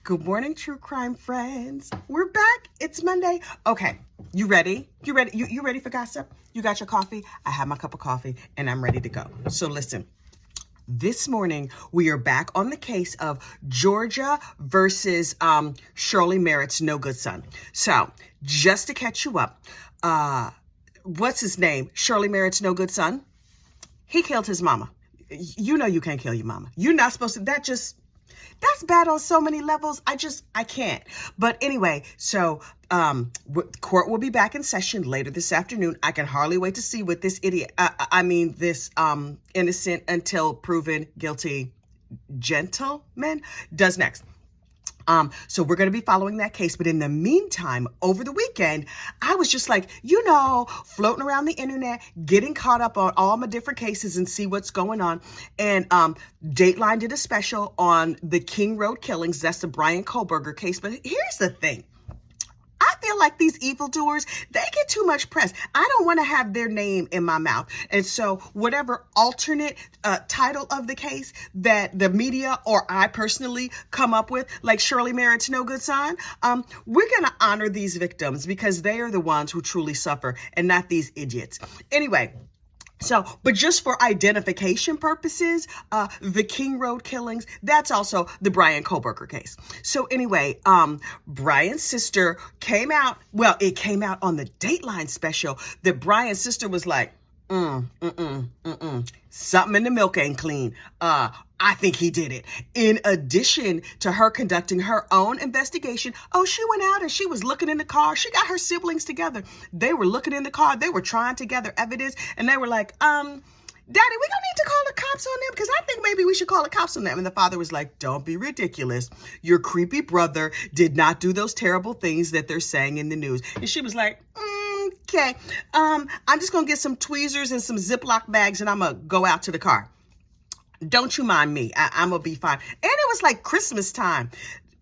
Good morning, true crime friends. We're back. It's Monday. Okay, you ready? You ready? You ready for gossip? You got your coffee? I have my cup of coffee and I'm ready to go. So listen, this morning we are back on the case of Georgia versus Shirley Merritt's no good son. So just to catch you up, what's his name? Shirley Merritt's no good son. He killed his mama. You know you can't kill your mama. You're not supposed to. That's bad on so many levels. I can't. But anyway, so court will be back in session later this afternoon. I can hardly wait to see what this this innocent until proven guilty gentleman does next. So we're going to be following that case. But in the meantime, over the weekend, I was just like, floating around the internet, getting caught up on all my different cases and see what's going on. And Dateline did a special on the King Road killings. That's the Brian Kohberger case. But here's the thing. I feel like these evildoers, they get too much press. I don't want to have their name in my mouth. And so whatever alternate title of the case that the media or I personally come up with, like Shirley Merritt's no good son, we're going to honor these victims because they are the ones who truly suffer and not these idiots. Anyway. So, but just for identification purposes, the King Road killings, that's also the Brian Kohberger case. So anyway, Brian's sister came out, it came out on the Dateline special that Brian's sister was like, something in the milk ain't clean. I think he did it. In addition to her conducting her own investigation, she went out and she was looking in the car. She got her siblings together. They were looking in the car. They were trying to gather evidence. And they were like, Daddy, we don't need to call the cops on them because I think maybe we should call the cops on them. And the father was like, don't be ridiculous. Your creepy brother did not do those terrible things that they're saying in the news. And she was like, okay, I'm just going to get some tweezers and some Ziploc bags and I'm going to go out to the car. Don't you mind me. I'm going to be fine. And it was like Christmas time.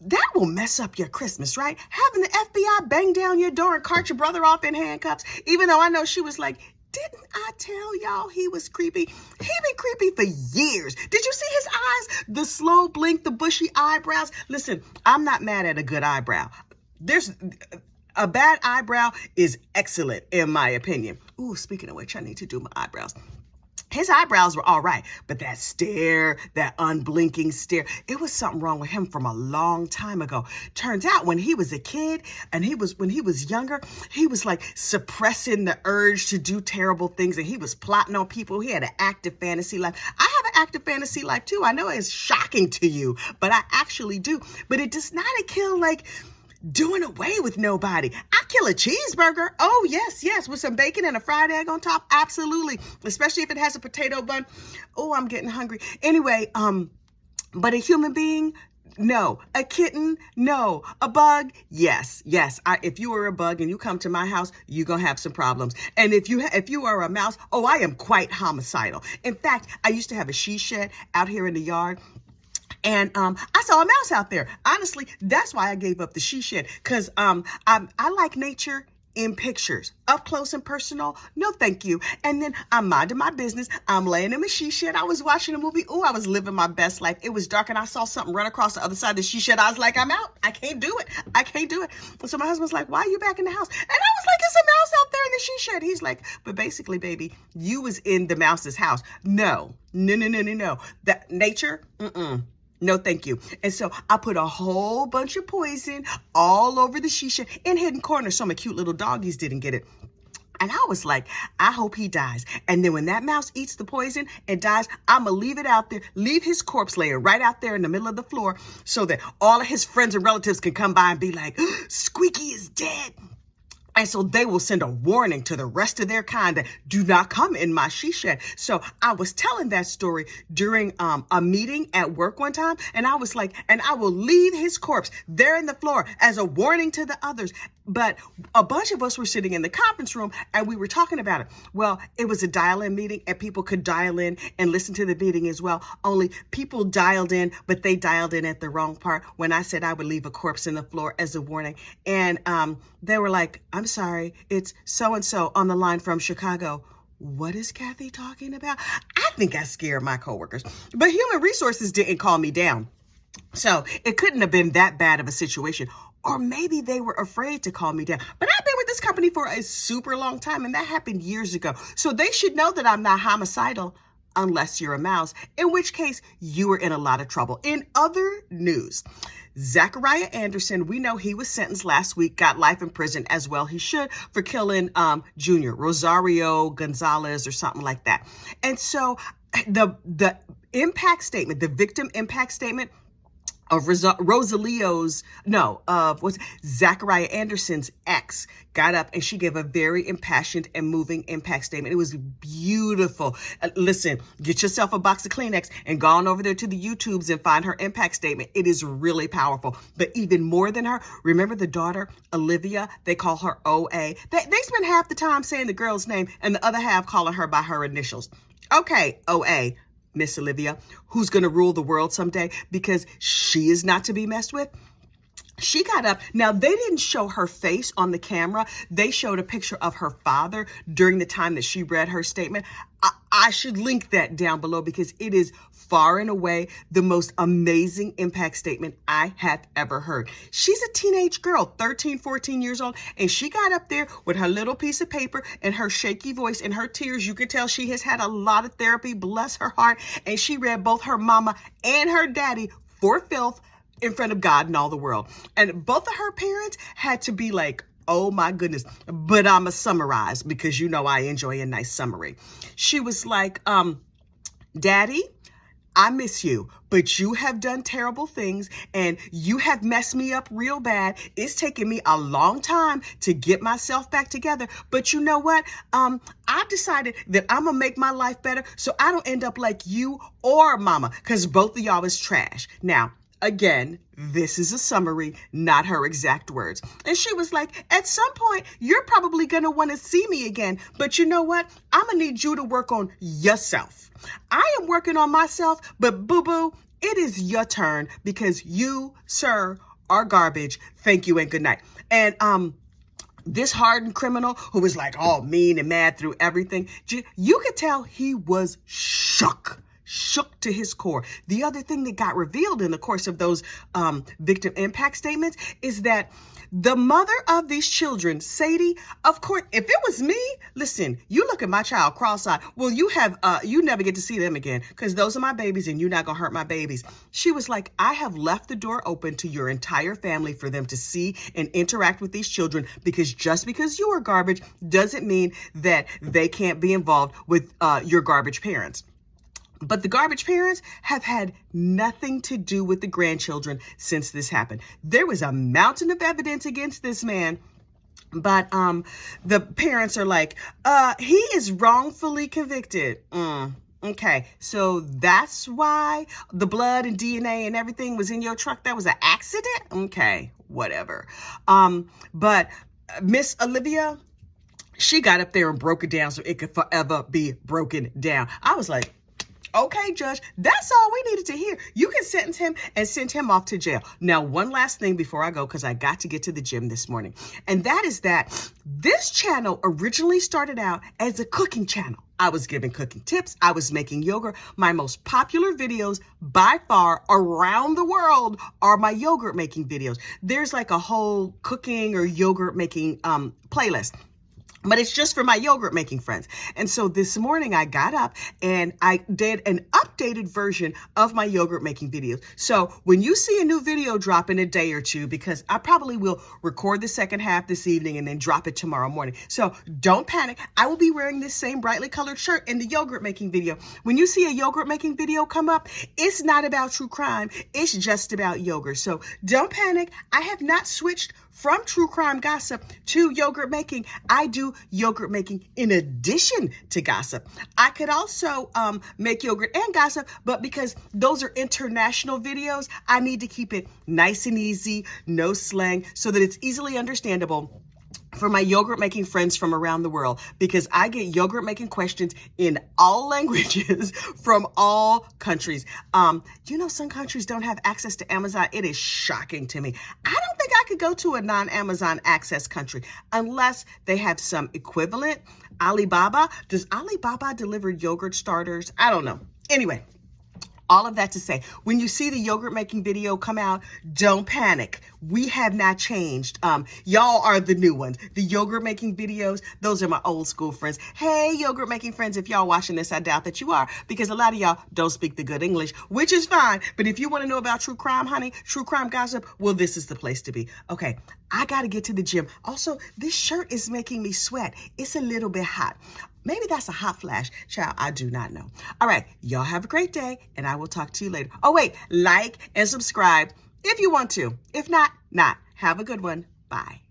That will mess up your Christmas, right? Having the FBI bang down your door and cart your brother off in handcuffs, even though I know she was like, didn't I tell y'all he was creepy? He been creepy for years. Did you see his eyes? The slow blink, the bushy eyebrows. Listen, I'm not mad at a good eyebrow. A bad eyebrow is excellent, in my opinion. Ooh, speaking of which, I need to do my eyebrows. His eyebrows were all right, but that stare, that unblinking stare, it was something wrong with him from a long time ago. Turns out when he was a kid and when he was younger, he was like suppressing the urge to do terrible things and he was plotting on people. He had an active fantasy life. I have an active fantasy life too. I know it's shocking to you, but I actually do. But it does not kill like doing away with nobody. I kill a cheeseburger. Oh, yes, with some bacon and a fried egg on top. Absolutely. Especially if it has a potato bun. Oh, I'm getting hungry. Anyway, but a human being, no. A kitten, no. A bug, yes. If you are a bug and you come to my house, you're going to have some problems. And if you are a mouse, I am quite homicidal. In fact, I used to have a she shed out here in the yard. And I saw a mouse out there. Honestly, that's why I gave up the she shed. Because I like nature in pictures. Up close and personal, no thank you. And then I'm minding my business. I'm laying in my she shed. I was watching a movie. Oh, I was living my best life. It was dark and I saw something run across the other side of the she shed. I was like, I'm out. I can't do it. And so my husband's like, why are you back in the house? And I was like, it's a mouse out there in the she shed. He's like, but basically, baby, you was in the mouse's house. No. That nature, no, thank you. And so I put a whole bunch of poison all over the shisha in hidden corners so my cute little doggies didn't get it. And I was like, I hope he dies. And then when that mouse eats the poison and dies, I'm going to leave it out there, leave his corpse laying right out there in the middle of the floor so that all of his friends and relatives can come by and be like, Squeaky is dead. And so they will send a warning to the rest of their kind that do not come in my she shed. So I was telling that story during a meeting at work one time. And I was like, and I will leave his corpse there in the floor as a warning to the others. But a bunch of us were sitting in the conference room and we were talking about it. Well, it was a dial-in meeting and people could dial in and listen to the meeting as well. Only people dialed in, but they dialed in at the wrong part when I said I would leave a corpse in the floor as a warning. And they were like, I'm sorry, it's so-and-so on the line from Chicago. What is Kathy talking about? I think I scared my coworkers, but Human Resources didn't call me down. So it couldn't have been that bad of a situation. Or maybe they were afraid to call me down. But I've been with this company for a super long time, and that happened years ago. So they should know that I'm not homicidal unless you're a mouse, in which case you are in a lot of trouble. In other news, Zachariah Anderson, we know he was sentenced last week, got life in prison, as well he should, for killing Junior, Rosario Gonzalez or something like that. And so the impact statement, the victim impact statement of Zachariah Anderson's ex got up and she gave a very impassioned and moving impact statement. It was beautiful. Listen, get yourself a box of Kleenex and go on over there to the YouTubes and find her impact statement. It is really powerful. But even more than her, remember the daughter, Olivia? They call her OA. They spend half the time saying the girl's name and the other half calling her by her initials. Okay, OA. Miss Olivia, who's going to rule the world someday because she is not to be messed with. She got up. Now, they didn't show her face on the camera. They showed a picture of her father during the time that she read her statement. I should link that down below because it is far and away the most amazing impact statement I have ever heard. She's a teenage girl, 13, 14 years old, and she got up there with her little piece of paper and her shaky voice and her tears. You could tell she has had a lot of therapy, bless her heart, and she read both her mama and her daddy for filth in front of God and all the world. And both of her parents had to be like, oh my goodness, but I'm a summarize because you know I enjoy a nice summary. She was like, Daddy, I miss you, but you have done terrible things and you have messed me up real bad. It's taken me a long time to get myself back together. But you know what? I've decided that I'm going to make my life better so I don't end up like you or Mama, because both of y'all is trash. Now, again, this is a summary, not her exact words. And she was like, at some point, you're probably going to want to see me again. But you know what? I'm going to need you to work on yourself. I am working on myself, but boo-boo, it is your turn because you, sir, are garbage. Thank you and good night. And this hardened criminal who was like all mean and mad through everything, you could tell he was shook to his core. The other thing that got revealed in the course of those victim impact statements is that the mother of these children, Sadie, of course, if it was me, listen, you look at my child cross-eyed. Well, you never get to see them again because those are my babies and you're not going to hurt my babies. She was like, I have left the door open to your entire family for them to see and interact with these children because just because you are garbage doesn't mean that they can't be involved with your garbage parents. But the garbage parents have had nothing to do with the grandchildren since this happened. There was a mountain of evidence against this man, but the parents are like, he is wrongfully convicted. Okay, so that's why the blood and DNA and everything was in your truck. That was an accident? Okay, whatever. But Miss Olivia, she got up there and broke it down so it could forever be broken down. I was like, okay, Judge, that's all we needed to hear. You can sentence him and send him off to jail. Now, one last thing before I go, because I got to get to the gym this morning. And that is that this channel originally started out as a cooking channel. I was giving cooking tips. I was making yogurt. My most popular videos by far around the world are my yogurt making videos. There's like a whole cooking or yogurt making playlist. But it's just for my yogurt making friends. And so this morning I got up and I did an updated version of my yogurt making videos. So when you see a new video drop in a day or two, because I probably will record the second half this evening and then drop it tomorrow morning. So don't panic. I will be wearing this same brightly colored shirt in the yogurt making video. When you see a yogurt making video come up, it's not about true crime. It's just about yogurt. So don't panic. I have not switched from true crime gossip to yogurt making. I do yogurt making in addition to gossip. I could also make yogurt and gossip, but because those are international videos, I need to keep it nice and easy, no slang, so that it's easily understandable for my yogurt making friends from around the world, because I get yogurt making questions in all languages from all countries. You know, some countries don't have access to Amazon. It is shocking to me. I don't think I could go to a non-Amazon access country unless they have some equivalent. Alibaba, does Alibaba deliver yogurt starters? I don't know. Anyway, All of that to say, when you see the yogurt making video come out, don't panic. We have not changed. Y'all are the new ones. The yogurt making videos, those are my old school friends. Hey, yogurt making friends, if y'all watching this, I doubt that you are, because a lot of y'all don't speak the good English, which is fine. But if you want to know about true crime, honey, true crime gossip, well, this is the place to be. Okay, I got to get to the gym. Also, this shirt is making me sweat. It's a little bit hot. Maybe that's a hot flash. Child, I do not know. All right, y'all have a great day, and I will talk to you later. Oh, wait, like and subscribe if you want to. If not, not. Have a good one. Bye.